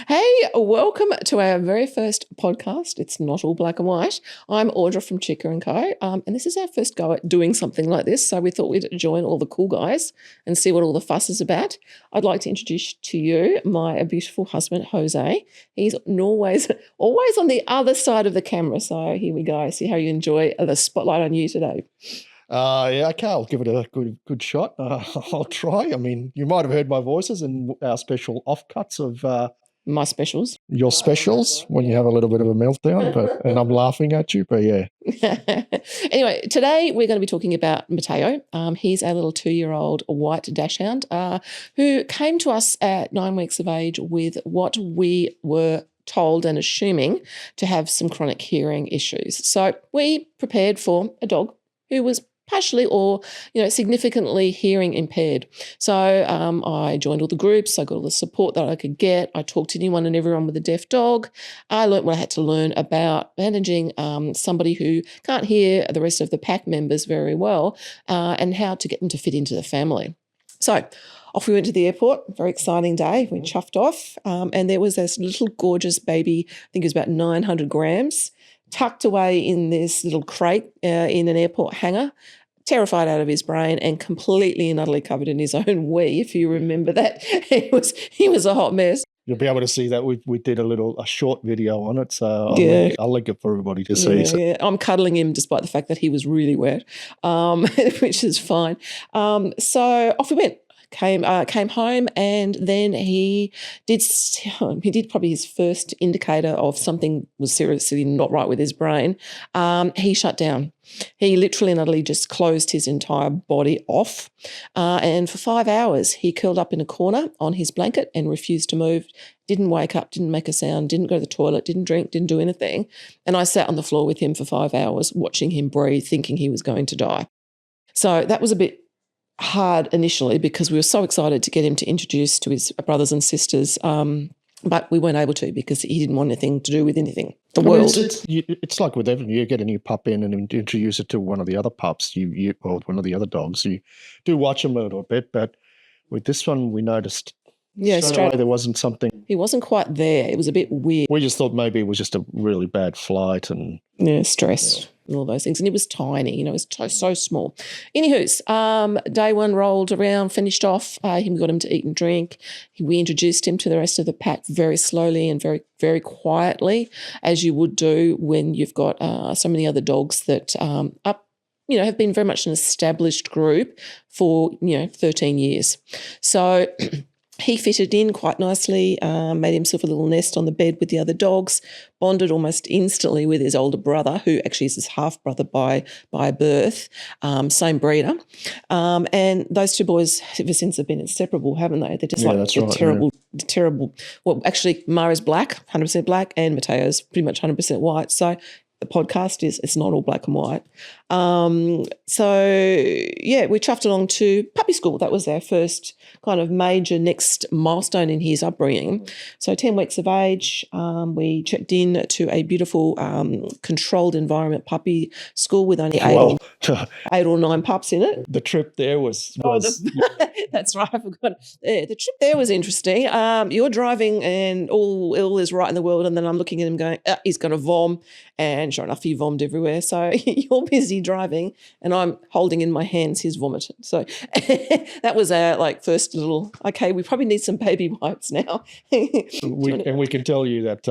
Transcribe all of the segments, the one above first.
Hey, welcome to our very first podcast. It's not all black and white. I'm Audra from chica+co, and this is our first go at doing something like this, so we thought we'd join all the cool guys and see what all the fuss is about. I'd like to introduce to you my beautiful husband, Jose. He's always on the other side of the camera, so here we go. See how you enjoy the spotlight on you today. Yeah, okay, I'll give it a good shot. I'll try. I mean, you might have heard my voices in our special offcuts of My specials. your specials when you have a little bit of a meltdown, and I'm laughing at you, but yeah. Anyway, today we're going to be talking about Matteo. He's our little 2-year-old white dachshund who came to us at 9 weeks of age with what we were told and assuming to have some chronic hearing issues. So we prepared for a dog who was partially or, significantly hearing impaired. So I joined all the groups. I got all the support that I could get. I talked to anyone and everyone with a deaf dog. I learned what I had to learn about managing somebody who can't hear the rest of the pack members very well and how to get them to fit into the family. So off we went to the airport. Very exciting day. We chuffed off and there was this little gorgeous baby, I think it was about 900 grams, tucked away in this little crate in an airport hangar, terrified out of his brain and completely and utterly covered in his own wee, if you remember that. He was a hot mess. You'll be able to see that we did a short video on it, so I'll link it for everybody to see. Yeah. I'm cuddling him despite the fact that he was really wet, which is fine. So off we went. Came home, and then he did probably his first indicator of something was seriously not right with his brain. He shut down. He literally and utterly just closed his entire body off. And for 5 hours, he curled up in a corner on his blanket and refused to move, didn't wake up, didn't make a sound, didn't go to the toilet, didn't drink, didn't do anything. And I sat on the floor with him for 5 hours, watching him breathe, thinking he was going to die. So that was a bit hard initially because we were so excited to get him to introduce to his brothers and sisters, but we weren't able to because he didn't want anything to do with anything. The world. It's like with everything. You get a new pup in and introduce it to one of the other pups, or one of the other dogs. You do watch them a little bit, but with this one we noticed straight away there wasn't something. He wasn't quite there. It was a bit weird. We just thought maybe it was just a really bad flight and stress. And all those things. And it was tiny, it was so small. Anywho's, day one rolled around, finished off. We got him to eat and drink. We introduced him to the rest of the pack very slowly and very, very quietly, as you would do when you've got so many other dogs that have been very much an established group for, 13 years. So he fitted in quite nicely, made himself a little nest on the bed with the other dogs, bonded almost instantly with his older brother, who actually is his half-brother by birth, same breeder. And those two boys ever since have been inseparable, haven't they? They're just terrible. Well, actually, Mara's black, 100% black, and Matteo's pretty much 100% white. So the podcast it's not all black and white. We chuffed along to puppy school. That was our first kind of major next milestone in his upbringing. So 10 weeks of age, we checked in to a beautiful controlled environment puppy school with only 8 or 9 pups in it. The trip there was that's right, I forgot. Yeah, the trip there was interesting. You're driving and all is right in the world, and then I'm looking at him going, he's going to vom, and sure enough, he vommed everywhere. So you're busy driving and I'm holding in my hands his vomit. So that was our first little, okay, we probably need some baby wipes now. we can tell you that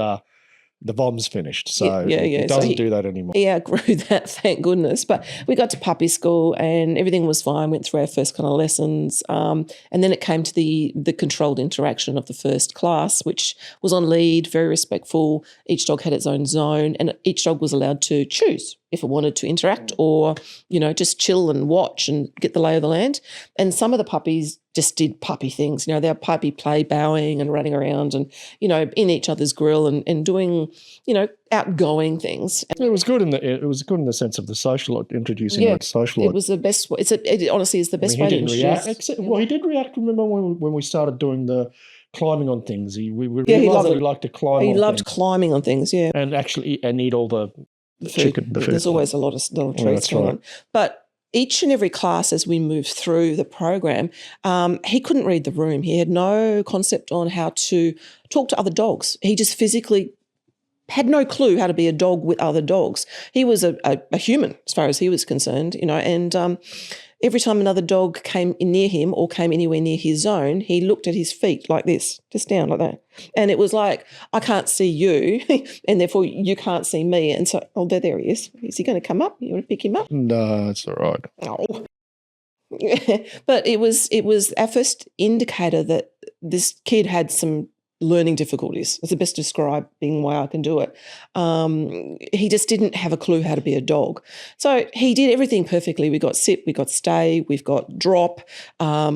the vom's finished, so it doesn't do that anymore. He outgrew that, thank goodness. But we got to puppy school and everything was fine, went through our first kind of lessons, and then it came to the controlled interaction of the first class, which was on lead, very respectful. Each dog had its own zone and each dog was allowed to choose if it wanted to interact or, just chill and watch and get the lay of the land. And some of the puppies just did puppy things. Their puppy play bowing and running around and, in each other's grill and doing, outgoing things. It was good in the sense of the social, introducing social. It was the best way. It honestly is the best way to introduce. He did react. Remember when we started doing the climbing on things? We realized that he liked to climb. He loved climbing on things, and actually eat all the chicken. The food. There's always a lot of treats going on. But each and every class as we moved through the program, he couldn't read the room. He had no concept on how to talk to other dogs. He just physically had no clue how to be a dog with other dogs. He was a human as far as he was concerned, and every time another dog came near him or came anywhere near his zone, he looked at his feet like this, just down like that. And it was like, I can't see you and therefore you can't see me. And so, there he is. Is he going to come up? You want to pick him up? No, it's all right. Oh. But it was our first indicator that this kid had some learning difficulties. It's the best describing way I can do it. He just didn't have a clue how to be a dog. So he did everything perfectly. We got sit, we got stay, we've got drop.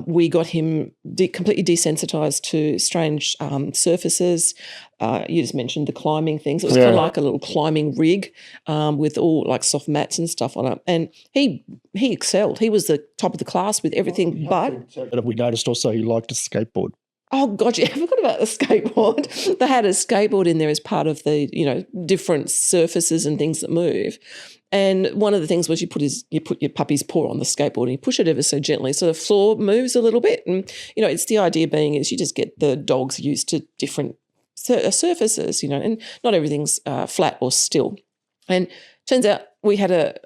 We got him completely desensitized to strange surfaces. You just mentioned the climbing things. It was kind of like a little climbing rig with all like soft mats and stuff on it. And he excelled. He was the top of the class with everything. But we noticed also he liked to skateboard. Oh, God, I forgot about the skateboard. They had a skateboard in there as part of the, different surfaces and things that move. And one of the things was you put your puppy's paw on the skateboard and you push it ever so gently so the floor moves a little bit. And, it's the idea being is you just get the dogs used to different surfaces, and not everything's flat or still. And turns out we had a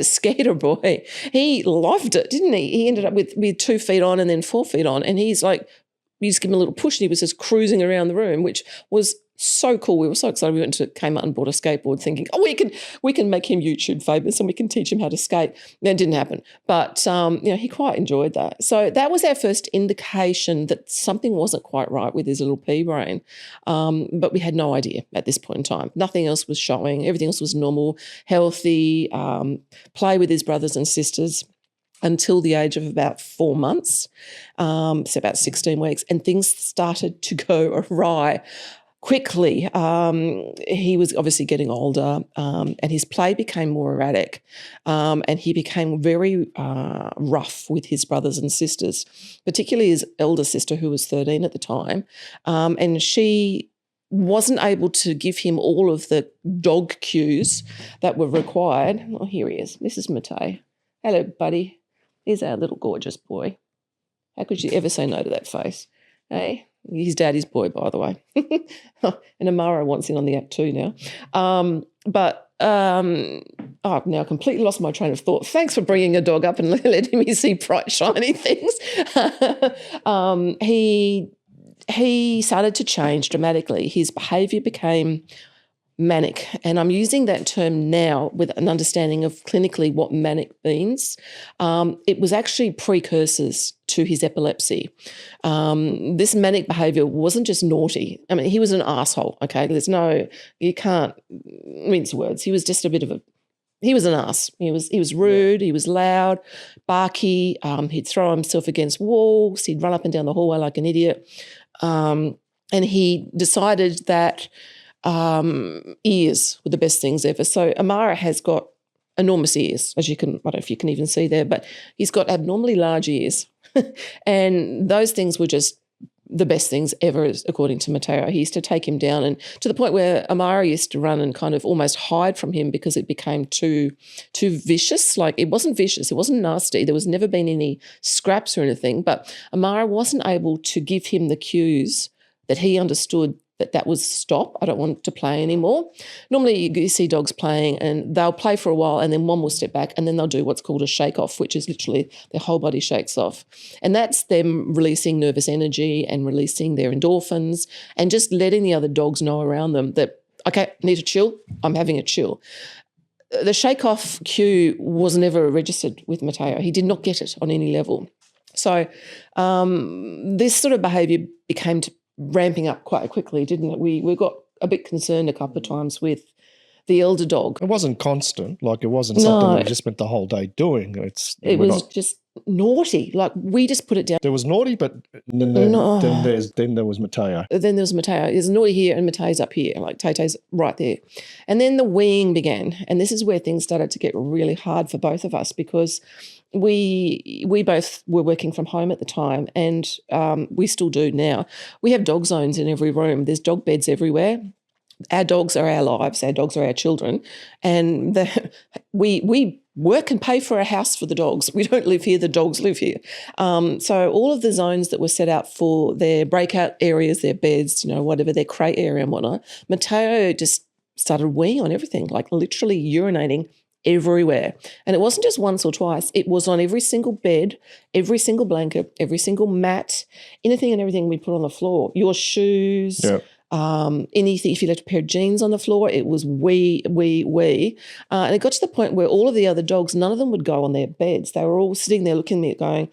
skater boy. He loved it, didn't he? He ended up with 2 feet on and then 4 feet on. And he's like, you just give him a little push and he was just cruising around the room, which was so cool. We were so excited. We went to Kmart and bought a skateboard thinking, we can make him YouTube famous and we can teach him how to skate. That didn't happen. But, he quite enjoyed that. So that was our first indication that something wasn't quite right with his little pea brain. But we had no idea at this point in time. Nothing else was showing. Everything else was normal, healthy, play with his brothers and sisters until the age of about 4 months, so about 16 weeks, and things started to go awry quickly. He was obviously getting older and his play became more erratic and he became very rough with his brothers and sisters, particularly his elder sister who was 13 at the time, and she wasn't able to give him all of the dog cues that were required. Oh, here he is. This is Matteo. Hello, buddy. Here's our little gorgeous boy. How could you ever say no to that face? Hey, he's daddy's boy, by the way. And Amara wants in on the act too now. I've now completely lost my train of thought. Thanks for bringing a dog up and letting me see bright, shiny things. He started to change dramatically. His behaviour became manic, and I'm using that term now with an understanding of clinically what manic means. It was actually precursors to his epilepsy. This manic behaviour wasn't just naughty. I mean, he was an asshole, okay? You can't mince words. He was just he was an ass. He was rude, he was loud, barky, he'd throw himself against walls, he'd run up and down the hallway like an idiot. And he decided that ears were the best things ever. So Amara has got enormous ears, as I don't know if you can even see there, but he's got abnormally large ears. And those things were just the best things ever, according to Matteo. He used to take him down, and to the point where Amara used to run and kind of almost hide from him because it became too vicious. Like, it wasn't vicious, it wasn't nasty. There was never been any scraps or anything, but Amara wasn't able to give him the cues that he understood that was stop. I don't want to play anymore. Normally you see dogs playing and they'll play for a while and then one will step back and then they'll do what's called a shake off, which is literally their whole body shakes off. And that's them releasing nervous energy and releasing their endorphins and just letting the other dogs know around them that, okay, need to chill, I'm having a chill. The shake off cue was never registered with Matteo. He did not get it on any level. So this sort of behaviour became ramping up quite quickly, didn't it? We got a bit concerned a couple of times with the elder dog. It wasn't constant, like it wasn't something we just spent the whole day doing. It was just naughty. Like, we just put it down. There was naughty, but then there was Matteo. Then there was Matteo. There's naughty here and Matteo's up here, like Tay-Tay's right there. And then the weeing began, and this is where things started to get really hard for both of us because we both were working from home at the time, and we still do now. We have dog zones in every room. There's dog beds everywhere. Our dogs are our lives. Our dogs are our children, and we work and pay for a house for the dogs. We don't live here, the dogs live here. So all of the zones that were set out for their breakout areas, their beds, whatever, their crate area and whatnot, Matteo just started weeing on everything, like literally urinating everywhere. And it wasn't just once or twice. It was on every single bed, every single blanket, every single mat, anything and everything we put on the floor. Your shoes, anything. If you left a pair of jeans on the floor, it was wee. And it got to the point where all of the other dogs, none of them would go on their beds. They were all sitting there looking at me going,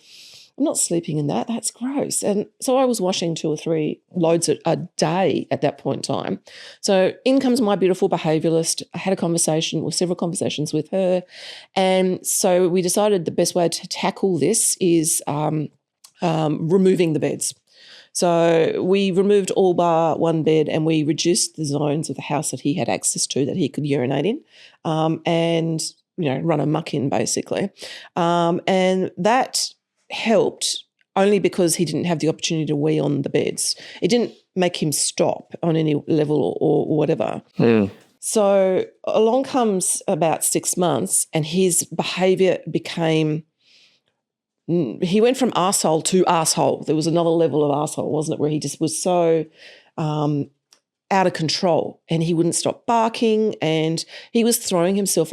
I'm not sleeping in that. That's gross. And so I was washing 2 or 3 loads a day at that point in time. So in comes my beautiful behaviouralist. I had several conversations with her. And so we decided the best way to tackle this is removing the beds. So we removed all bar one bed and we reduced the zones of the house that he had access to that he could urinate in and, run amok in basically. And that helped only because he didn't have the opportunity to wee on the beds. It didn't make him stop on any level or whatever. So along comes about 6 months and his behaviour he went from arsehole to arsehole. There was another level of arsehole, wasn't it, where he just was so out of control and he wouldn't stop barking and he was throwing himself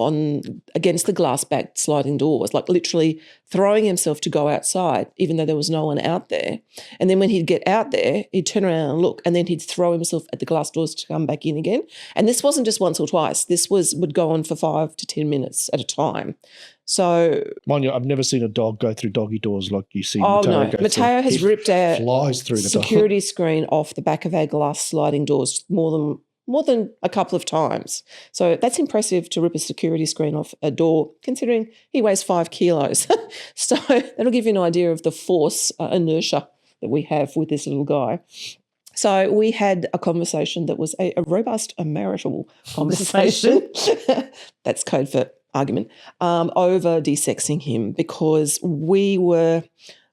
against the glass-backed sliding doors, like literally throwing himself to go outside even though there was no one out there. And then when he'd get out there, he'd turn around and look and then he'd throw himself at the glass doors to come back in again. And this wasn't just once or twice. This would go on for 5 to 10 minutes at a time. So, mind you, I've never seen a dog go through doggy doors like you see. Matteo has ripped our flies through the security screen off the back of our glass sliding doors more than a couple of times. So that's impressive to rip a security screen off a door, considering he weighs 5 kilos. So that'll give you an idea of the force, inertia that we have with this little guy. So we had a conversation that was a robust, a marital conversation. That's code for argument, over desexing him because we were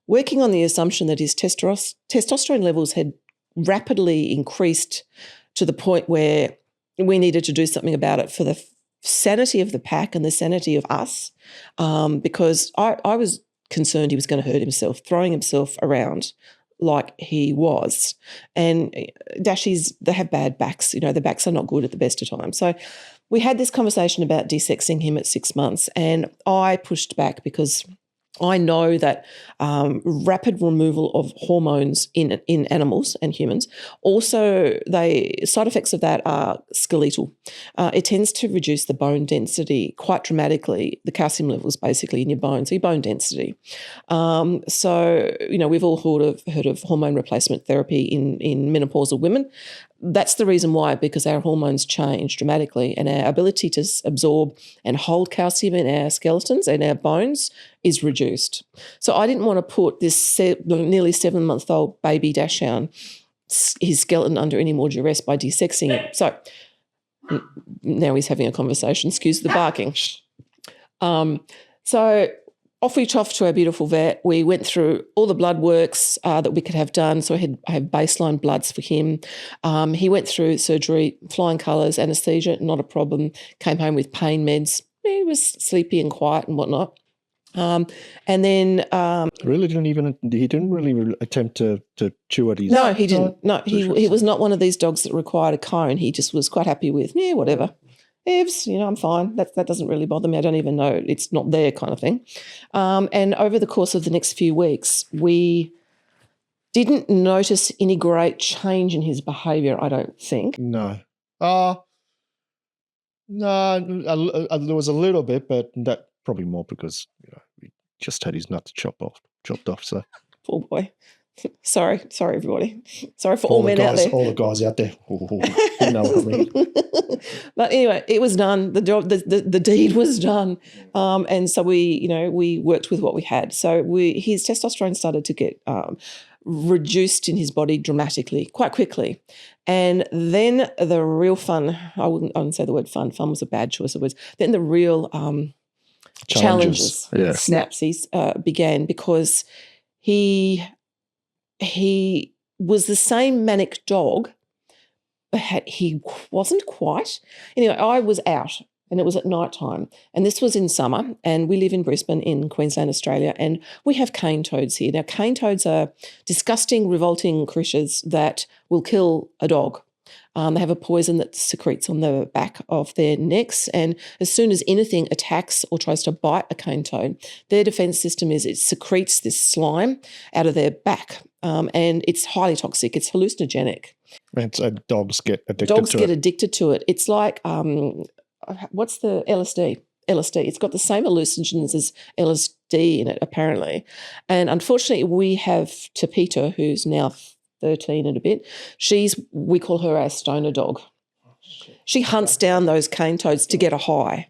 working on the assumption that his testosterone levels had rapidly increased to the point where we needed to do something about it for the sanity of the pack and the sanity of us, because I was concerned he was going to hurt himself, throwing himself around like he was. And Dashies, they have bad backs. Their backs are not good at the best of times. So we had this conversation about desexing him at 6 months and I pushed back because I know that rapid removal of hormones in animals and humans, also side effects of that are skeletal. It tends to reduce the bone density quite dramatically, the calcium levels basically in your bones, so your bone density. So, we've all heard of hormone replacement therapy in menopausal women. That's the reason why, because our hormones change dramatically and our ability to absorb and hold calcium in our skeletons and our bones is reduced. So I didn't want to put this nearly 7-month-old baby Dachshund, his skeleton, under any more duress by desexing him. So now he's having a conversation. Excuse the barking. So off we off to our beautiful vet. We went through all the blood works that we could have done. So I have baseline bloods for him. He went through surgery, flying colours, anaesthesia, not a problem. Came home with pain meds. He was sleepy and quiet and whatnot. And then he didn't really attempt to chew at his. No, he didn't. No, he was not one of these dogs that required a cone. He just was quite happy with whatever. Evs, I'm fine. That doesn't really bother me. I don't even know it's not there, kind of thing. And over the course of the next few weeks, we didn't notice any great change in his behaviour, I don't think. No. No, there was a little bit, but that probably more because we just had his nuts chopped off. So poor boy. Sorry, everybody. Sorry for all men out there. All the guys out there. You know what I mean. But anyway, it was done. The job, the deed was done, and so we worked with what we had. So his testosterone started to get reduced in his body dramatically, quite quickly, and then the real fun. I wouldn't say the word fun. Fun was a bad choice of words. Then the real challenges, snapsies began because he was the same manic dog, but he wasn't quite. Anyway, I was out and it was at night time. And this was in summer, and we live in Brisbane in Queensland, Australia, and we have cane toads here. Now, cane toads are disgusting, revolting creatures that will kill a dog. They have a poison that secretes on the back of their necks, and as soon as anything attacks or tries to bite a cane toad, their defence system is it secretes this slime out of their back, and it's highly toxic. It's hallucinogenic. And so dogs get addicted Dogs to get it. addicted to it. It's like, what's the LSD? LSD. It's got the same hallucinogens as LSD in it, apparently. And unfortunately, we have Topita, who's now 13 and a bit. We call her our stoner dog. She hunts down those cane toads to get a high.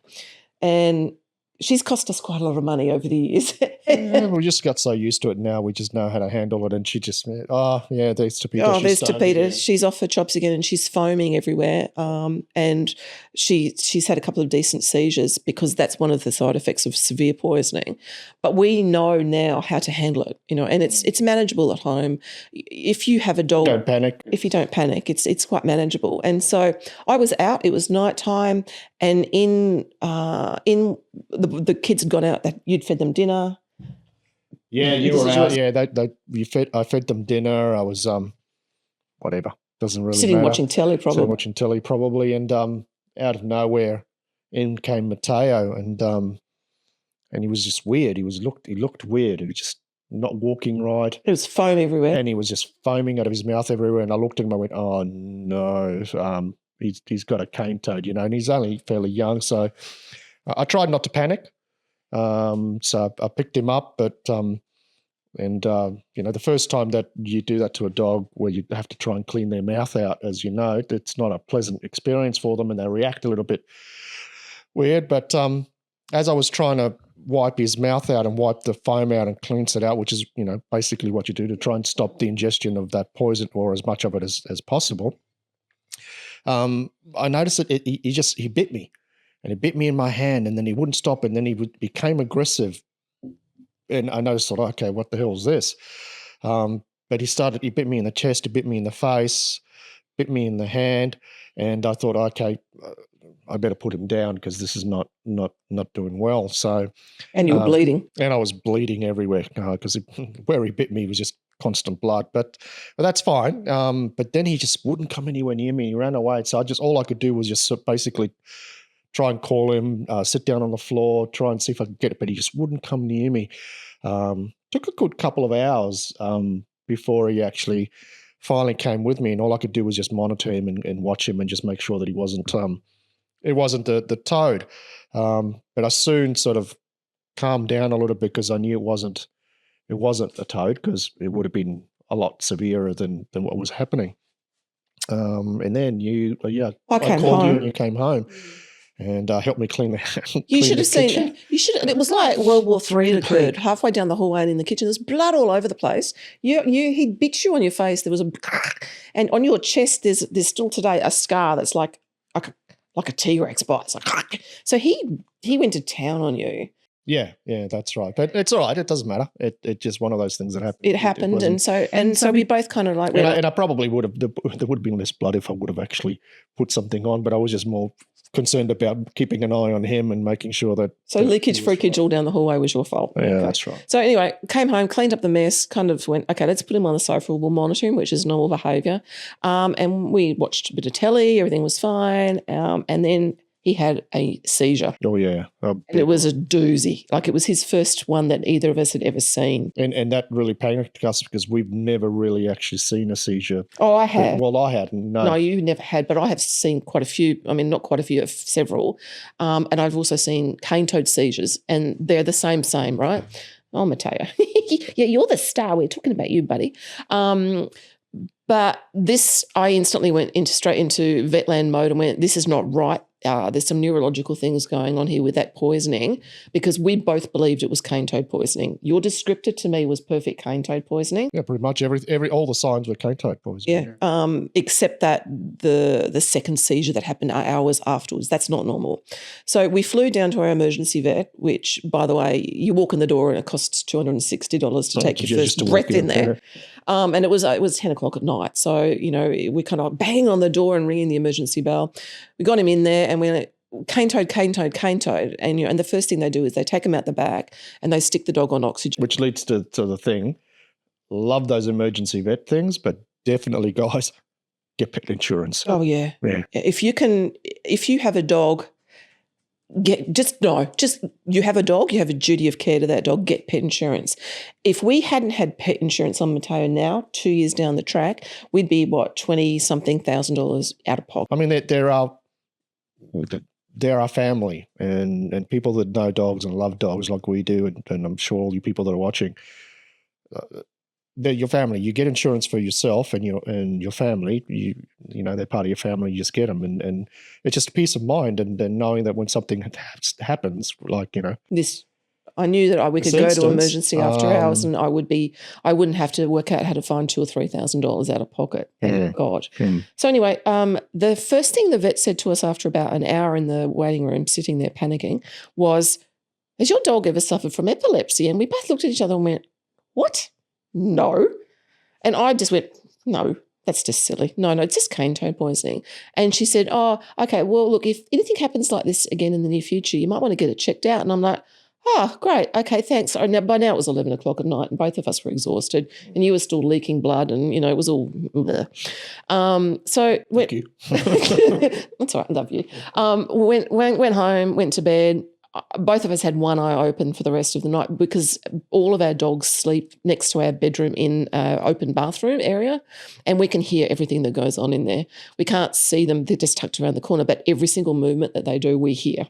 And she's cost us quite a lot of money over the years. Yeah, we just got so used to it now. We just know how to handle it. And she just, there's Topita. Oh, there's Topita. She's off her chops again and she's foaming everywhere. And she's had a couple of decent seizures because that's one of the side effects of severe poisoning. But we know now how to handle it, and it's manageable at home. If you have a dog, don't panic. If you don't panic, it's quite manageable. And so I was out. It was nighttime, and in the kids had gone out. You'd fed them dinner. Yeah, you were out. Yeah, I fed them dinner. I was whatever. Doesn't really sitting matter. watching telly probably. Sitting watching telly probably, and out of nowhere, in came Matteo, and he was just weird. He looked weird. He was just not walking right. There was foam everywhere, and he was just foaming out of his mouth everywhere. And I looked at him. I went, "Oh no, he's got a cane toad, and he's only fairly young." So I tried not to panic. So I picked him up, but the first time that you do that to a dog where you have to try and clean their mouth out, as you know, it's not a pleasant experience for them and they react a little bit weird. But as I was trying to wipe his mouth out and wipe the foam out and cleanse it out, which is, basically what you do to try and stop the ingestion of that poison or as much of it as possible, I noticed that he bit me. And he bit me in my hand, and then he wouldn't stop, and then he became aggressive. And I noticed, okay, what the hell is this? But he bit me in the chest, he bit me in the face, bit me in the hand, and I thought, okay, I better put him down because this is not doing well. So, and you were bleeding, and I was bleeding everywhere because where he bit me was just constant blood. But that's fine. But then he just wouldn't come anywhere near me. He ran away. So all I could do was just basically try and call him, sit down on the floor, try and see if I could get it, but he just wouldn't come near me. Took a good couple of hours before he actually finally came with me, and all I could do was just monitor him and watch him and just make sure that he wasn't the toad. But I soon sort of calmed down a little bit because I knew it wasn't a toad, because it would have been a lot severer than what was happening. And then I called you and you came home. And helped me clean the kitchen. You should have seen. It was like World War III had occurred. Halfway down the hallway and in the kitchen, there's blood all over the place. He bit you on your face. There was and on your chest, there's still today a scar that's like a T-Rex bite. It's like, so he went to town on you. Yeah, that's right. But it's all right. It doesn't matter. It's just one of those things that happened. It happened, and so we both kind of like. And I probably would have. There would have been less blood if I would have actually put something on. But I was just more concerned about keeping an eye on him and making sure that. So leakage, freakage all down the hallway was your fault. Yeah, okay. That's right. So anyway, came home, cleaned up the mess, kind of went, okay, let's put him on the sofa. We'll monitor him, which is normal behaviour. And we watched a bit of telly. Everything was fine. And then he had a seizure. Oh, yeah. And it was a doozy. Like, it was his first one that either of us had ever seen. And that really panicked us because we've never really actually seen a seizure. Oh, I have. Well, I hadn't. No, you never had, but I have seen quite a few. I mean, not quite a few, several. And I've also seen cane toad seizures, and they're the same, right? Oh, Matteo. Yeah, you're the star. We're talking about you, buddy. But this, I instantly went straight into vetland mode and went, this is not right. There's some neurological things going on here with that poisoning, because we both believed it was cane toad poisoning. Your descriptor to me was perfect cane toad poisoning. Yeah, pretty much all the signs were cane toad poisoning. Yeah, except that the second seizure that happened hours afterwards, that's not normal. So we flew down to our emergency vet, which, by the way, you walk in the door and it costs $260 to take your first breath in there. And it was 10 o'clock at night. So, we kind of banging on the door and ringing the emergency bell. We got him in there and we went, cane toad. And the first thing they do is they take them out the back and they stick the dog on oxygen. Which leads to the thing, love those emergency vet things, but definitely, guys, get pet insurance. Oh, yeah. Yeah. If you have a dog, you have a dog, you have a duty of care to that dog, get pet insurance. If we hadn't had pet insurance on Matteo now, 2 years down the track, we'd be, $20-something thousand out of pocket. I mean, they're our family, and people that know dogs and love dogs like we do, and I'm sure all you people that are watching, they're your family. You get insurance for yourself and your family. You know they're part of your family. You just get them, and it's just a peace of mind, and knowing that when something happens, this. I knew that we could go to emergency after hours, and I wouldn't have to work out how to find $2,000 or $3,000 out of pocket. Thank God. So anyway, the first thing the vet said to us after about an hour in the waiting room, sitting there panicking, was, "Has your dog ever suffered from epilepsy?" And we both looked at each other and went, "What? No." And I just went, "No, that's just silly. No, it's just cane toad poisoning." And she said, "Oh, okay, well, look, if anything happens like this again in the near future, you might want to get it checked out." And I'm like, "Oh, great. Okay, thanks." By now it was 11 o'clock at night and both of us were exhausted and you were still leaking blood and, it was all bleh. Thank you. That's all right, I love you. Went home, went to bed. Both of us had one eye open for the rest of the night because all of our dogs sleep next to our bedroom in an open bathroom area, and we can hear everything that goes on in there. We can't see them. They're just tucked around the corner, but every single movement that they do, we hear.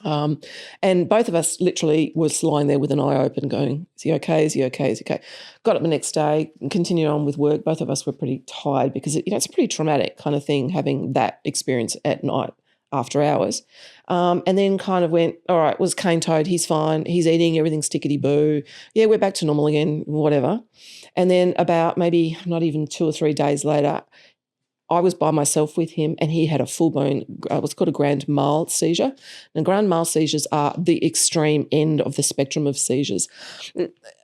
And both of us literally was lying there with an eye open going, "Is he okay? Is he okay? Is he okay?" Got up the next day and continued on with work. Both of us were pretty tired because it's a pretty traumatic kind of thing having that experience at night after hours. And then kind of went, all right, was cane toad, he's fine, he's eating, everything's tickety-boo. Yeah, we're back to normal again, whatever. And then about maybe not even 2 or 3 days later, I was by myself with him and he had a full-blown, what's called a grand mal seizure. And grand mal seizures are the extreme end of the spectrum of seizures.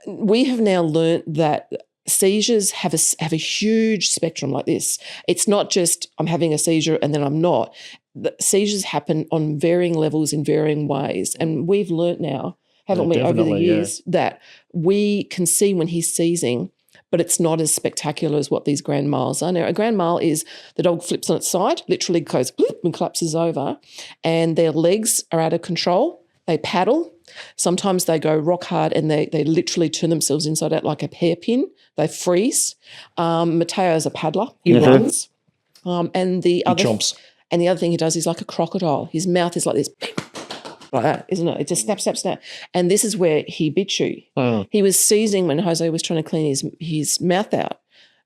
We have now learnt that seizures have a huge spectrum like this. It's not just I'm having a seizure and then I'm not. The seizures happen on varying levels in varying ways. And we've learnt now, haven't we, over the years, that we can see when he's seizing, but it's not as spectacular as what these grand mals are. Now, a grand mal is the dog flips on its side, literally goes bloop and collapses over, and their legs are out of control. They paddle. Sometimes they go rock hard and they literally turn themselves inside out like a hairpin. They freeze. Matteo's a paddler. He runs. And the other thing he does is like a crocodile. His mouth is like this. Like that, isn't it? It just snap, snap, snap. And this is where he bit you. Oh. He was seizing when Jose was trying to clean his mouth out,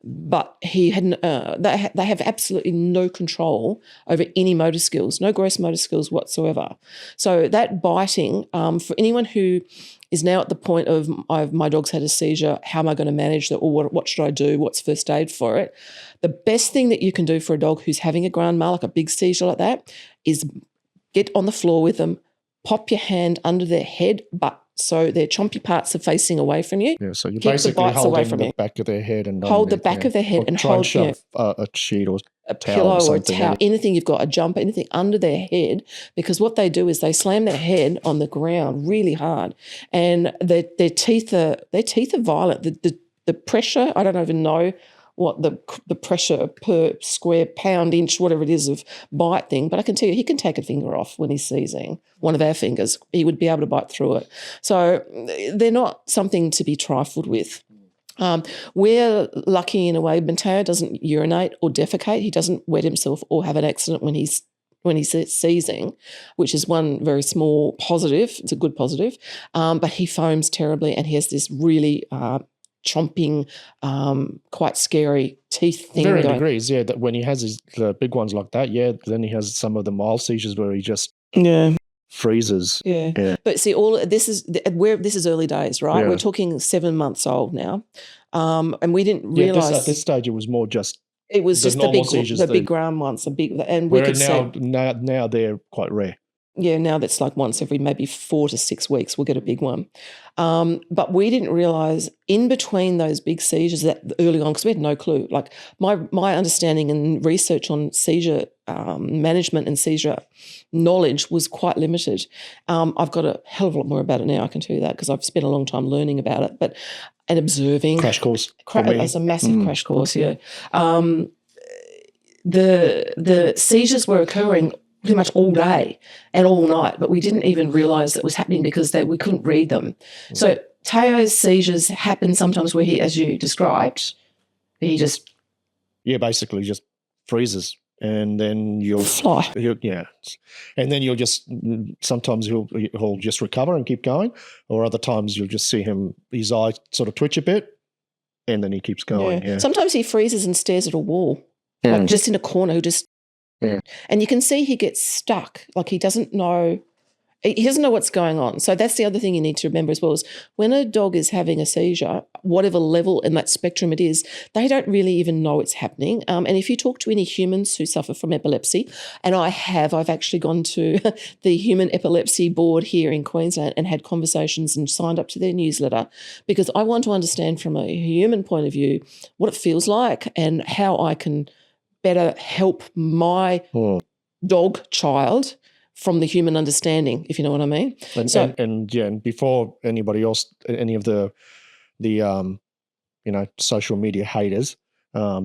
but he hadn't. They have absolutely no control over any motor skills, no gross motor skills whatsoever. So that biting, for anyone who is now at the point of my dog's had a seizure, how am I going to manage that, or what should I do? What's first aid for it? The best thing that you can do for a dog who's having a grand mal, like a big seizure like that, is get on the floor with them. Pop your hand under their head, but so their chompy parts are facing away from you. Yeah, so you're basically holding the back of their head and hold the back of their head and hold a sheet or a pillow or a towel, anything you've got, a jumper, anything under their head, because what they do is they slam their head on the ground really hard, and their teeth are violent. The pressure, I don't even know what the pressure per square pound, inch, whatever it is of bite thing. But I can tell you, he can take a finger off when he's seizing, one of our fingers. He would be able to bite through it. So they're not something to be trifled with. We're lucky in a way. Matteo doesn't urinate or defecate. He doesn't wet himself or have an accident when he's seizing, which is one very small positive. It's a good positive. But he foams terribly and he has this really chomping, quite scary teeth thing. Varying degrees, yeah. That when he has the big ones like that, yeah. Then he has some of the mild seizures where he just freezes. Yeah. But see, this is early days, right? Yeah. We're talking 7 months old now, and we didn't realise at this stage it was more just. It was just the big ground ones, and we could now they're quite rare. now that's like once every maybe 4 to 6 weeks we'll get a big one. But we didn't realise in between those big seizures that early on, because we had no clue. Like my understanding and research on seizure management and seizure knowledge was quite limited. I've got a hell of a lot more about it now, I can tell you that, because I've spent a long time learning about it and observing. Crash course. As a massive crash course, yeah. The seizures were occurring pretty much all day and all night, but we didn't even realise that was happening because we couldn't read them. So Teo's seizures happen sometimes where he, as you described, he just... Yeah, basically just freezes, and then you'll... Fly. And then you'll just... Sometimes he'll just recover and keep going, or other times you'll just see his eye sort of twitch a bit, and then he keeps going. Yeah. Sometimes he freezes and stares at a wall, like just in a corner, he'll just... Yeah. And you can see he gets stuck, like he doesn't know what's going on. So that's the other thing you need to remember as well, is when a dog is having a seizure, whatever level in that spectrum it is, they don't really even know it's happening. And if you talk to any humans who suffer from epilepsy, and I've actually gone to the Human Epilepsy Board here in Queensland and had conversations and signed up to their newsletter, because I want to understand from a human point of view what it feels like and how I can better help my dog child from the human understanding, if you know what I mean. And before anybody else, any of the social media haters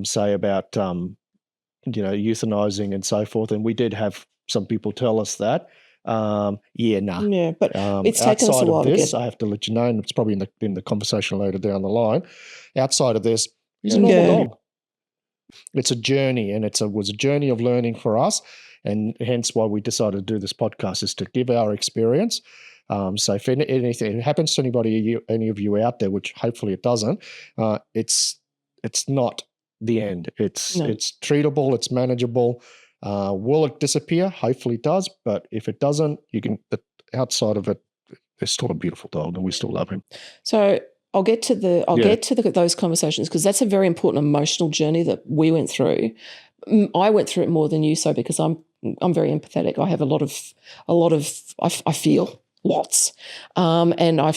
say about euthanizing and so forth, and we did have some people tell us that. But it's taken us a while to get. I have to let you know, and it's probably in the conversation later down the line. Outside of this, he's a normal dog. It's a journey, and it was a journey of learning for us, and hence why we decided to do this podcast, is to give our experience. So if anything happens to any of you out there, which hopefully it doesn't, it's not the end. It's treatable, it's manageable. Will it disappear? Hopefully it does, but if it doesn't, outside of it, it's still a beautiful dog, and we still love him. So I'll get to those conversations, because that's a very important emotional journey that we went through. I went through it more than you, so because I'm very empathetic. I have a lot of I feel lots, and I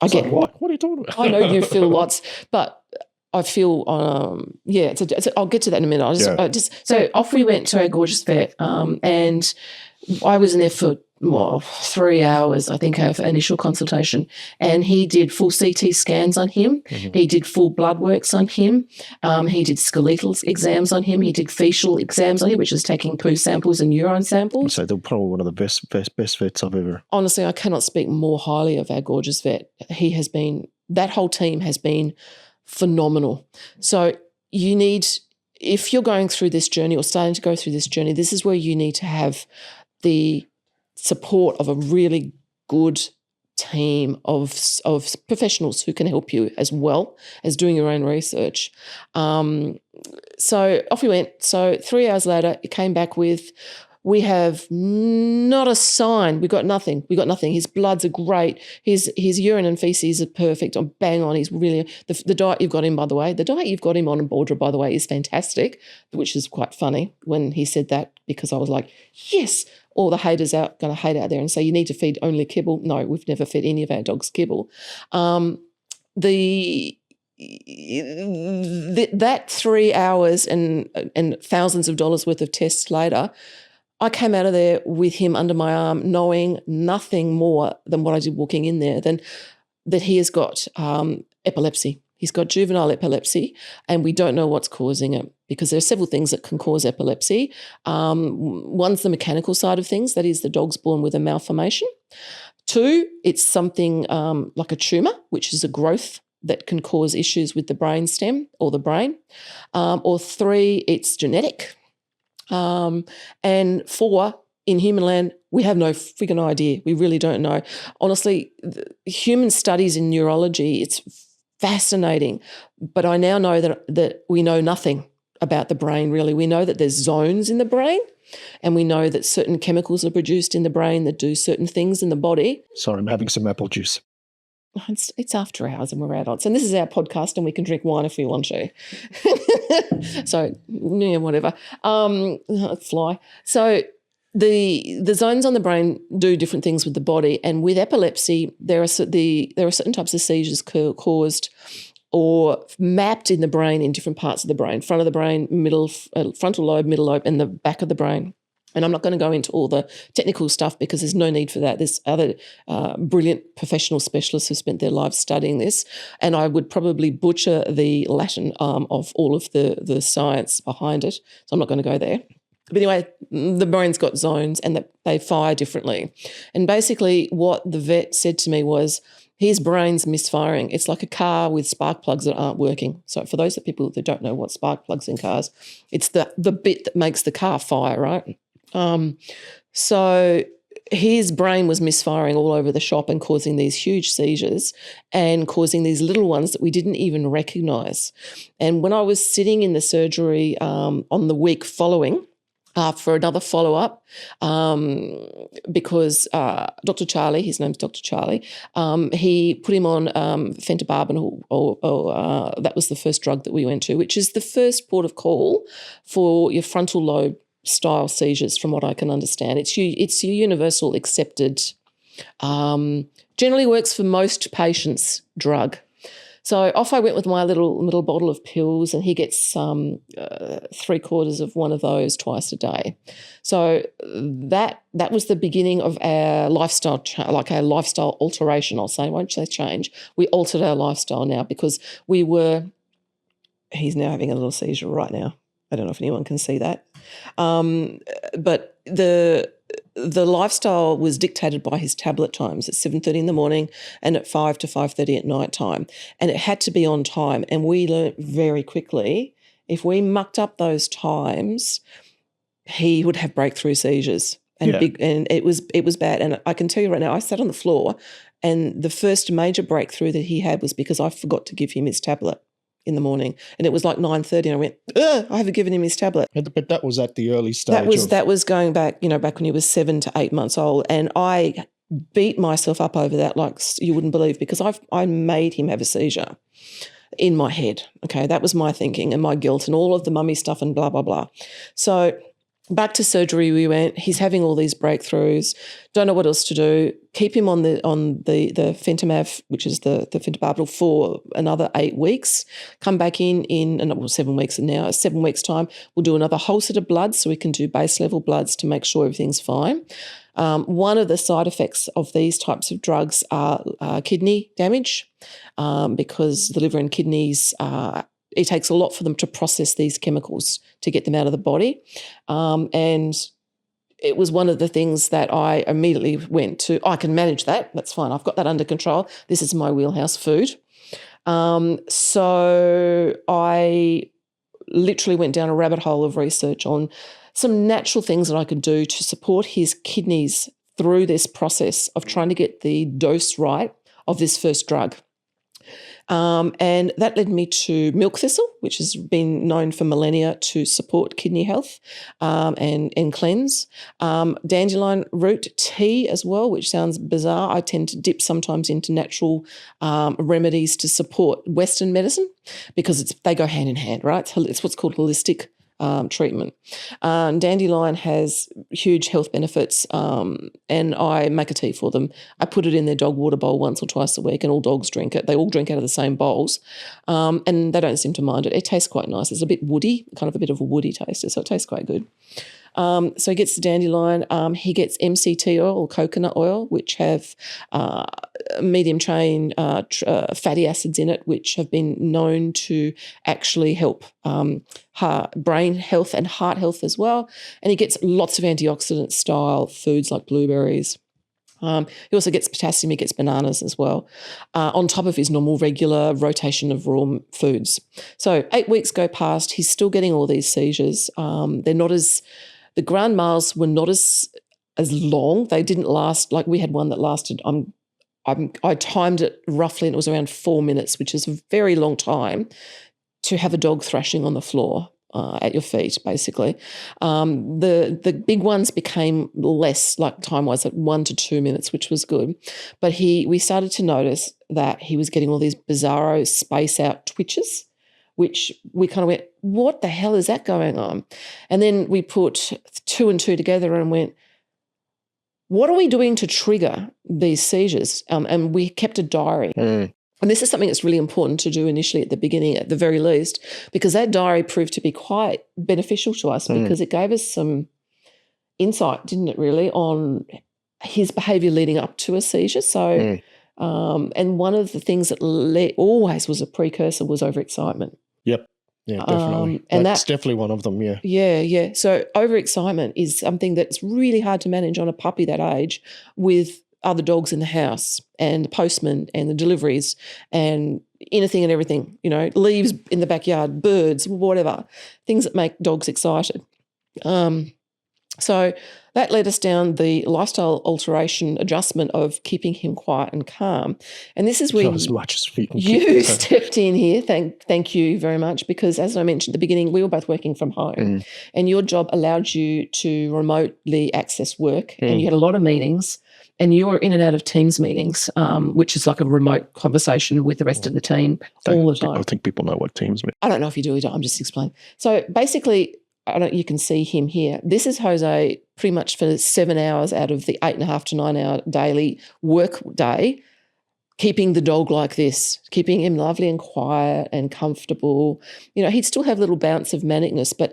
get. What are you talking about? I know you feel lots, but I feel I'll get to that in a minute. So off we went to our gorgeous vet, and I was in there for 3 hours, I think, of initial consultation, and he did full CT scans on him. Mm-hmm. He did full blood works on him. He did skeletal exams on him. He did facial exams on him, which is taking poo samples and urine samples. So they're probably one of the best vets I've ever. Honestly, I cannot speak more highly of our gorgeous vet. That whole team has been phenomenal. So if you're going through this journey or starting to go through this journey, this is where you need to have the support of a really good team of professionals who can help you, as well as doing your own research. So off we went. So 3 hours later, it came back with, we have not a sign. We got nothing. His bloods are great. His urine and feces are perfect. I'm bang on. He's really the diet you've got him, by the way. The diet you've got him on Baldra, by the way, is fantastic, which is quite funny when he said that, because I was like, yes. All the haters are going to hate out there and say you need to feed only kibble. No, we've never fed any of our dogs kibble. That 3 hours and thousands of dollars worth of tests later, I came out of there with him under my arm, knowing nothing more than what I did walking in there, than that he has got epilepsy. He's got juvenile epilepsy, and we don't know what's causing it, because there are several things that can cause epilepsy. One's the mechanical side of things, that is, the dog's born with a malformation. 2, it's something like a tumour, which is a growth that can cause issues with the brain stem or the brain. Or 3, it's genetic. And 4, in human land, we have no friggin' idea. We really don't know. Honestly, human studies in neurology, it's fascinating, but I now know that we know nothing about the brain, really. We know that there's zones in the brain, and we know that certain chemicals are produced in the brain that do certain things in the body. Sorry, I'm having some apple juice. It's after hours and we're adults, and this is our podcast, and we can drink wine if we want to. So, yeah, whatever. Fly. So the zones on the brain do different things with the body, and with epilepsy, there are certain types of seizures caused or mapped in the brain in different parts of the brain: front of the brain, middle, frontal lobe, middle lobe, and the back of the brain. And I'm not going to go into all the technical stuff because there's no need for that. There's other brilliant professional specialists who spent their lives studying this, and I would probably butcher the Latin of all of the science behind it, so I'm not going to go there. But anyway, the brain's got zones and they fire differently. And basically what the vet said to me was, his brain's misfiring. It's like a car with spark plugs that aren't working. So for those people that don't know what spark plugs in cars, it's the bit that makes the car fire, right? So his brain was misfiring all over the shop and causing these huge seizures and causing these little ones that we didn't even recognise. And when I was sitting in the surgery on the week following, for another follow-up, because Dr. Charlie, his name's Dr. Charlie, he put him on fentobarbital, or that was the first drug that we went to, which is the first port of call for your frontal lobe style seizures, from what I can understand. It's your universal accepted, generally works for most patients, drug. So off I went with my little bottle of pills, and he gets 3/4 of one of those twice a day. So that was the beginning of our lifestyle, our lifestyle alteration, I'll say. I won't say change. We altered our lifestyle now because he's now having a little seizure right now. I don't know if anyone can see that. But the lifestyle was dictated by his tablet times at 7:30 in the morning and at 5 to 5:30 at night time. And it had to be on time. And we learnt very quickly, if we mucked up those times, he would have breakthrough seizures. And it was bad. And I can tell you right now, I sat on the floor, and the first major breakthrough that he had was because I forgot to give him his tablet in the morning, and it was like 9:30, and I went, I haven't given him his tablet. But that was at the early stage. That was going back, back when he was 7 to 8 months old, and I beat myself up over that like you wouldn't believe, because I made him have a seizure in my head. Okay, that was my thinking and my guilt and all of the mummy stuff and blah blah blah. So back to surgery we went. He's having all these breakthroughs. Don't know what else to do. Keep him on the fentamav, which is the fentobarbital, for another 8 weeks. Come back in 7 weeks now. 7 weeks time, we'll do another whole set of bloods, so we can do base level bloods to make sure everything's fine. One of the side effects of these types of drugs are kidney damage, because the liver and kidneys it takes a lot for them to process these chemicals to get them out of the body. And it was one of the things that I immediately went to, I can manage that. That's fine. I've got that under control. This is my wheelhouse food. So I literally went down a rabbit hole of research on some natural things that I could do to support his kidneys through this process of trying to get the dose right of this first drug. And that led me to milk thistle, which has been known for millennia to support kidney health and cleanse. Dandelion root tea as well, which sounds bizarre. I tend to dip sometimes into natural remedies to support Western medicine because they go hand in hand, right? It's what's called holistic treatment. Dandelion has huge health benefits, and I make a tea for them. I put it in their dog water bowl once or twice a week, and all dogs drink it. They all drink out of the same bowls, and they don't seem to mind it. It tastes quite nice. It's a bit woody, kind of a bit of a woody taster, so it tastes quite good. So he gets the dandelion. He gets MCT oil or coconut oil, which have medium chain fatty acids in it, which have been known to actually help brain health and heart health as well. And he gets lots of antioxidant style foods like blueberries. He also gets potassium, he gets bananas as well, on top of his normal regular rotation of raw foods. So 8 weeks go past, he's still getting all these seizures. The grand males were not as long. They didn't last, like we had one that lasted, I timed it roughly, and it was around 4 minutes, which is a very long time to have a dog thrashing on the floor at your feet, basically. The big ones became less, like time-wise, like 1 to 2 minutes, which was good. But we started to notice that he was getting all these bizarro space-out twitches, which we kind of went, what the hell is that going on? And then we put 2 and 2 together and went, what are we doing to trigger these seizures? And we kept a diary. And this is something that's really important to do initially at the beginning, at the very least, because that diary proved to be quite beneficial to us because it gave us some insight, didn't it, really, on his behaviour leading up to a seizure. So, and one of the things that always was a precursor was overexcitement. Yep. Yeah, definitely. And that's definitely one of them, yeah. Yeah. So overexcitement is something that's really hard to manage on a puppy that age with other dogs in the house and the postman and the deliveries and anything and everything, leaves in the backyard, birds, whatever, things that make dogs excited. So that led us down the lifestyle alteration adjustment of keeping him quiet and calm. And this is where as much as we can you stepped in here. Thank you very much, because as I mentioned at the beginning, we were both working from home and your job allowed you to remotely access work and you had a lot of meetings and you were in and out of Teams meetings, which is like a remote conversation with the rest of the team all the time. I think people know what Teams mean. I don't know if you do, I'm just explaining. So basically, you can see him here. This is Jose pretty much for 7 hours out of the 8.5 to 9 hour daily work day, keeping the dog like this, keeping him lovely and quiet and comfortable. He'd still have a little bounce of manicness, but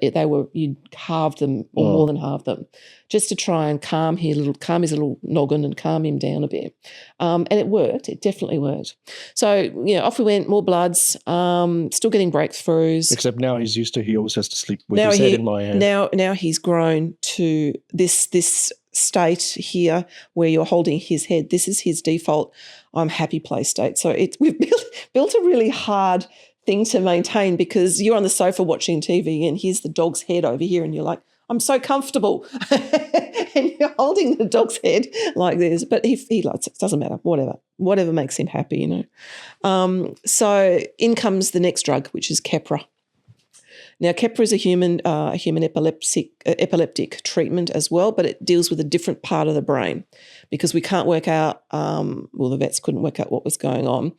you'd halve them or more than halve them, just to try and calm his little noggin and calm him down a bit. And it worked. It definitely worked. So, off we went, more bloods, still getting breakthroughs. Except now he's used to, he always has to sleep with his head in my hand. Now he's grown to this state here where you're holding his head. This is his default I'm happy play state. So we've built a really hard thing to maintain, because you're on the sofa watching TV and here's the dog's head over here and you're like, I'm so comfortable. And you're holding the dog's head like this. But if he likes it, doesn't matter, whatever makes him happy, So in comes the next drug, which is Keppra. Now, Keppra is a human epileptic treatment as well, but it deals with a different part of the brain, because we can't work out, the vets couldn't work out what was going on.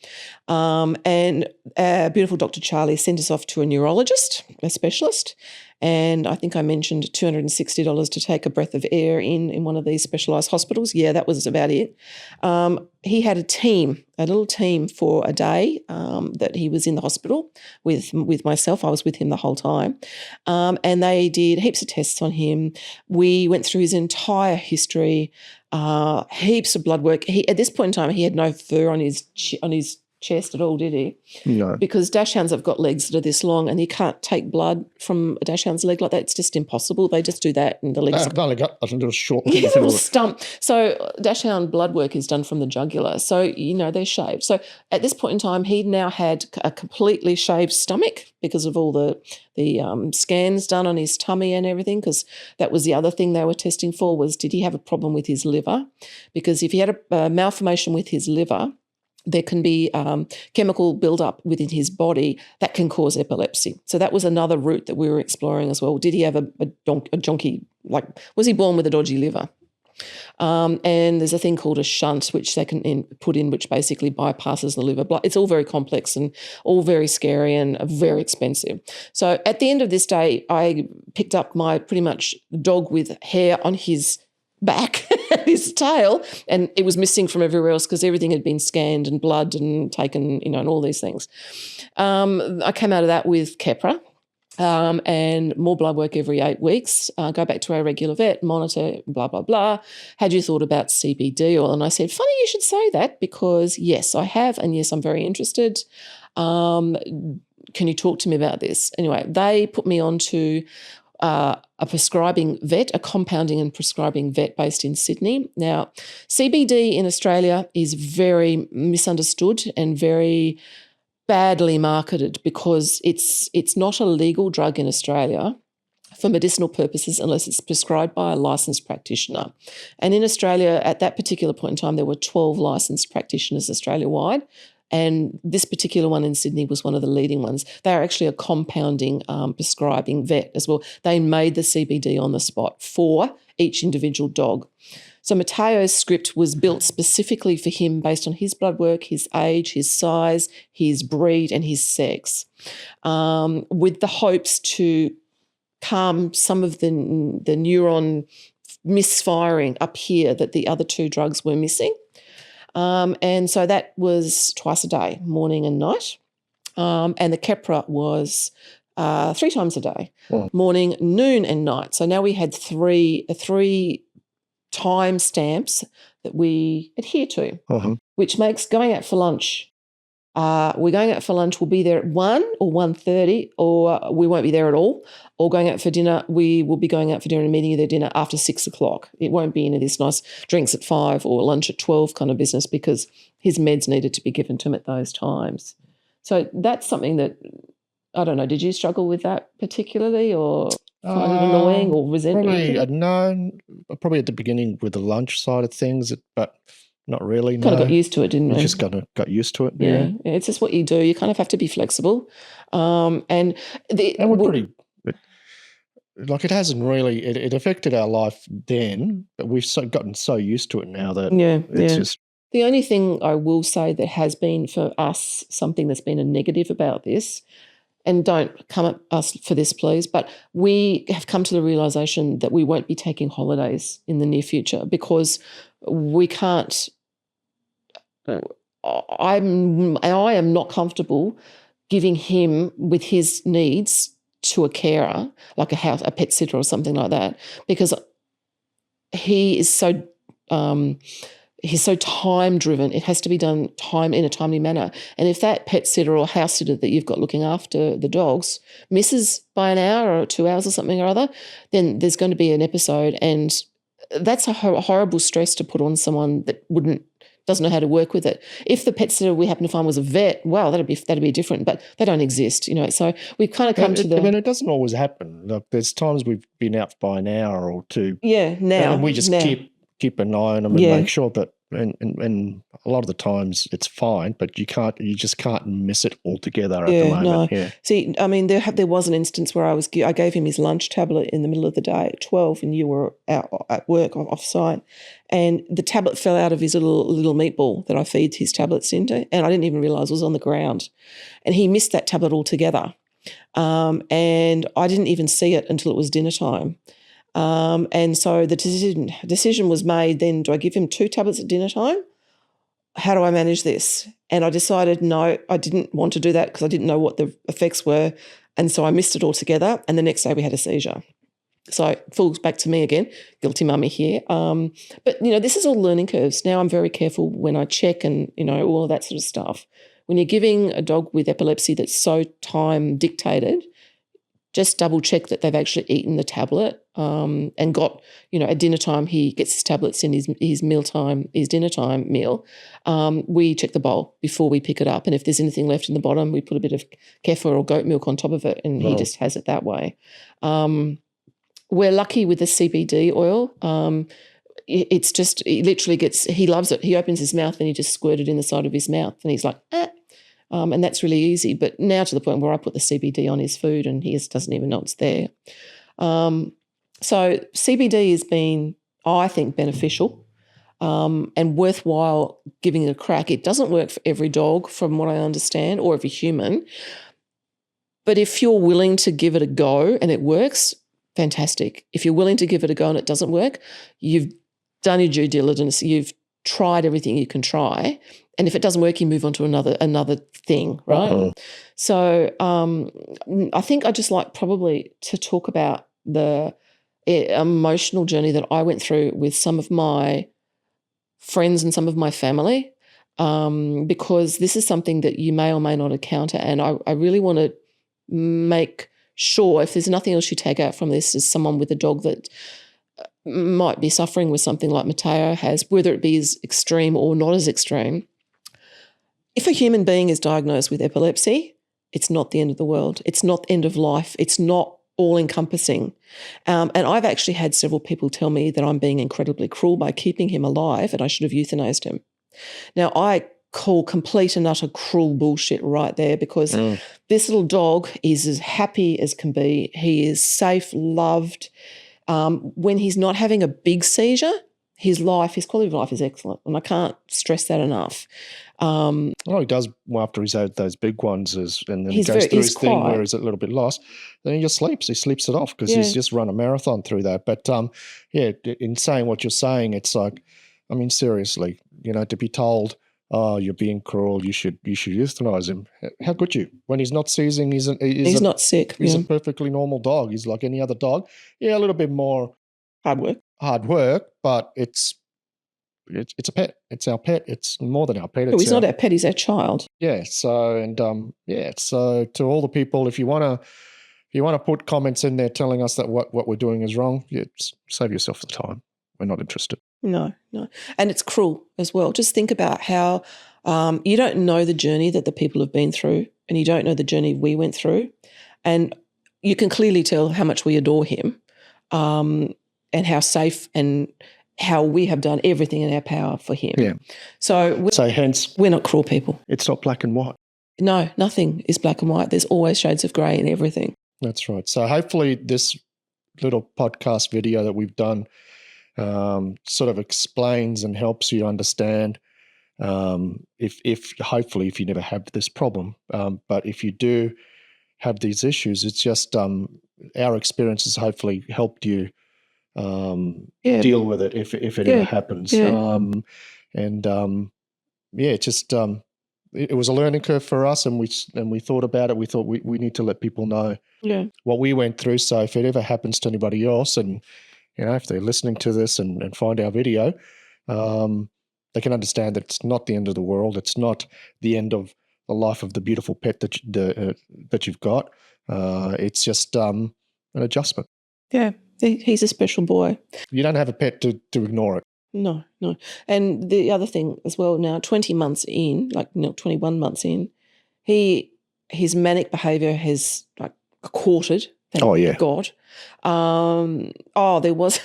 And our beautiful Dr. Charlie sent us off to a neurologist, a specialist, and I think I mentioned $260 to take a breath of air in one of these specialised hospitals. Yeah, that was about it. He had a little team for a day that he was in the hospital with myself. I was with him the whole time. And they did heaps of tests on him. We went through his entire history, heaps of blood work. At this point in time, he had no fur on his chest at all, did he? No. Because dachshunds have got legs that are this long and you can't take blood from a dachshund's leg like that. It's just impossible. They just do that and the legs... I've only got a little short... Yeah, a little stump. So dachshund blood work is done from the jugular. So, they're shaved. So at this point in time, he now had a completely shaved stomach because of all the scans done on his tummy and everything, because that was the other thing they were testing for, was did he have a problem with his liver? Because if he had a malformation with his liver, there can be chemical buildup within his body that can cause epilepsy. So that was another route that we were exploring as well. Did he have a jonky, was he born with a dodgy liver? And there's a thing called a shunt, which they can put in, which basically bypasses the liver blood. It's all very complex and all very scary and very expensive. So at the end of this day, I picked up my pretty much dog with hair on his back, his tail, and it was missing from everywhere else because everything had been scanned and blood and taken, and all these things. I came out of that with Keppra and more blood work every 8 weeks, go back to our regular vet, monitor, blah, blah, blah. Had you thought about CBD oil? And I said, funny you should say that, because yes, I have, and yes, I'm very interested. Can you talk to me about this? Anyway, they put me on to a prescribing vet, a compounding and prescribing vet based in Sydney. Now, CBD in Australia is very misunderstood and very badly marketed because it's not a legal drug in Australia for medicinal purposes unless it's prescribed by a licensed practitioner. And in Australia, at that particular point in time, there were 12 licensed practitioners Australia-wide. And this particular one in Sydney was one of the leading ones. They are actually a compounding prescribing vet as well. They made the CBD on the spot for each individual dog. So Matteo's script was built specifically for him based on his blood work, his age, his size, his breed and his sex, with the hopes to calm some of the neuron misfiring up here that the other 2 drugs were missing. And so that was twice a day, morning and night. And the Keppra was 3 times a day, morning, noon and night. So now we had three time stamps that we adhere to, which makes going out for lunch. We're going out for lunch, we'll be there at 1 or 1:30, or we won't be there at all. Or going out for dinner, we will be going out for dinner and meeting their dinner after 6 o'clock. It won't be any of this nice drinks at 5 or lunch at 12 kind of business, because his meds needed to be given to him at those times. So that's something that, I don't know, did you struggle with that particularly, or find it annoying or resent it? Probably at the beginning with the lunch side of things, but not really. Kind of got used to it, didn't we? We just got used to it. Yeah, it's just what you do. You kind of have to be flexible. And we're pretty, like, it hasn't really, it affected our life then, but we've gotten so used to it now that it's just. The only thing I will say that has been for us something that's been a negative about this, and don't come at us for this, please, but we have come to the realisation that we won't be taking holidays in the near future because we can't. I am not comfortable giving him with his needs to a carer, like a pet sitter or something like that, because he is so he's so time driven. It has to be done in a timely manner. And if that pet sitter or house sitter that you've got looking after the dogs misses by an hour or 2 hours or something or other, then there's going to be an episode, and that's a horrible stress to put on someone that doesn't know how to work with it. If the pet sitter we happen to find was a vet, well, that'd be different, but they don't exist, So we've kind of come to the. I mean, it doesn't always happen. Like, there's times we've been out by an hour or 2. Yeah, now. And we just keep an eye on them and make sure that, and a lot of the times it's fine, but you just can't miss it altogether at the moment. No. Yeah. See, I mean, there was an instance where I gave him his lunch tablet in the middle of the day at 12, and you were out at work off site, and the tablet fell out of his little meatball that I feed his tablets into, and I didn't even realise it was on the ground, and he missed that tablet altogether, and I didn't even see it until it was dinner time. And so the decision was made then, do I give him 2 tablets at dinner time? How do I manage this? And I decided, no, I didn't want to do that because I didn't know what the effects were. And so I missed it altogether. And the next day we had a seizure. So it falls back to me again, guilty mummy here. But, this is all learning curves. Now I'm very careful when I check and, all of that sort of stuff. When you're giving a dog with epilepsy that's so time dictated, just double check that they've actually eaten the tablet and got, at dinner time he gets his tablets in his mealtime, his dinner time meal. We check the bowl before we pick it up, and if there's anything left in the bottom, we put a bit of kefir or goat milk on top of it, and he just has it that way. We're lucky with the CBD oil. It's just, it literally he loves it. He opens his mouth and he just squirted in the side of his mouth, and he's like, and that's really easy. But now to the point where I put the CBD on his food and he just doesn't even know it's there. So CBD has been, I think, beneficial and worthwhile giving it a crack. It doesn't work for every dog from what I understand, or every human. But if you're willing to give it a go and it works, fantastic. If you're willing to give it a go and it doesn't work, you've done your due diligence, you've tried everything you can try, and if it doesn't work, you move on to another thing, right? So I think I just like probably to talk about the emotional journey that I went through with some of my friends and some of my family, because this is something that you may or may not encounter, and I really want to make sure, if there's nothing else you take out from this, as someone with a dog that might be suffering with something like Matteo has, whether it be as extreme or not as extreme. If a human being is diagnosed with epilepsy, it's not the end of the world. It's not the end of life. It's not all-encompassing. And I've actually had several people tell me that I'm being incredibly cruel by keeping him alive and I should have euthanized him. Now, I call complete and utter cruel bullshit right there, because this little dog is as happy as can be. He is safe, loved. When he's not having a big seizure, his quality of life is excellent, and I can't stress that enough. He does well after he's had those big ones, and then he goes through his thing where he's a little bit lost. Then he just sleeps. He sleeps it off because he's just run a marathon through that. But in saying what you're saying, it's like, I mean, seriously, to be told, "Oh, you're being cruel. You should euthanize him." How could you? When he's not seizing, he's not sick. He's a perfectly normal dog. He's like any other dog. Yeah, a little bit more hard work, but it's a pet. It's our pet. It's more than our pet. He's not our pet. He's our child. Yeah. So so to all the people, if you want to put comments in there telling us that what we're doing is wrong, save yourself the time. We're not interested. No, and it's cruel as well. Just think about how you don't know the journey that the people have been through, and you don't know the journey we went through, and you can clearly tell how much we adore him, and how safe and how we have done everything in our power for him. Yeah. So hence, we're not cruel people. It's not black and white. No, nothing is black and white. There's always shades of grey in everything. That's right. So hopefully this little podcast video that we've done sort of explains and helps you understand hopefully if you never have this problem. But if you do have these issues, it's just our experiences hopefully helped you deal with it if it ever happens. It was a learning curve for us, and we thought about it. We thought we need to let people know what we went through. So if it ever happens to anybody else, and if they're listening to this and find our video, they can understand that it's not the end of the world. It's not the end of the life of the beautiful pet that you've got. It's just an adjustment. Yeah. He's a special boy. You don't have a pet to ignore it. No. And the other thing as well, now 20 months in, 21 months in, his manic behaviour has quartered. Thank God. There was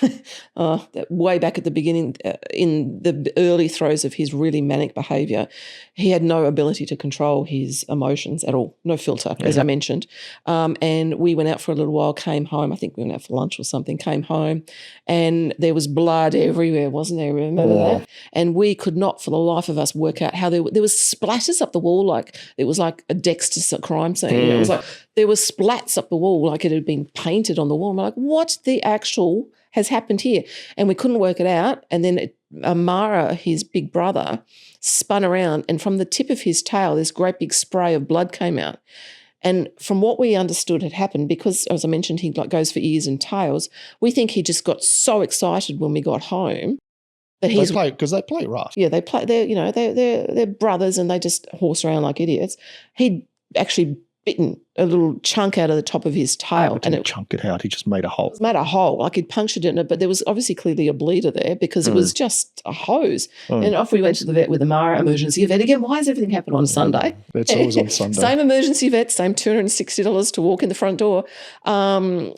way back at the beginning, in the early throes of his really manic behaviour, he had no ability to control his emotions at all, no filter, as I mentioned. And we went out for a little while, came home. I think we went out for lunch or something, came home, and there was blood everywhere, wasn't there? Remember that? And we could not for the life of us work out how there was splatters up the wall, like it was like a Dexter crime scene. It was like there were splats up the wall, like it had been painted on the wall. And we're like, what the actual has happened here? And we couldn't work it out. And then Amara, his big brother, spun around, and from the tip of his tail, this great big spray of blood came out. And from what we understood had happened, because, as I mentioned, he goes for ears and tails, we think he just got so excited when we got home that because they play rough. Yeah, they play. They're brothers, and they just horse around like idiots. He'd actually bitten a little chunk out of the top of his tail. And it chunked it out. He just made a hole. It made a hole, like he'd punctured it in it, but there was obviously clearly a bleeder there because it was just a hose. And off we went to the vet with Amara, emergency vet. Again, why does everything happen on Sunday? It's always on Sunday. Same emergency vet, same $260 to walk in the front door. And,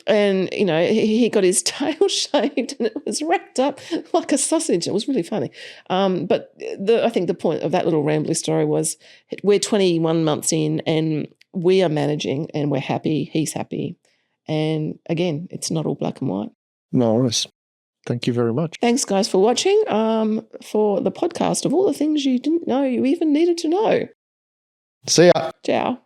he got his tail shaved and it was wrapped up like a sausage. It was really funny. But I think the point of that little rambly story was we're 21 months in and we are managing and we're happy, he's happy. And again, it's not all black and white. Nice. Thank you very much. Thanks, guys, for watching, for the podcast of all the things you didn't know you even needed to know. See ya. Ciao.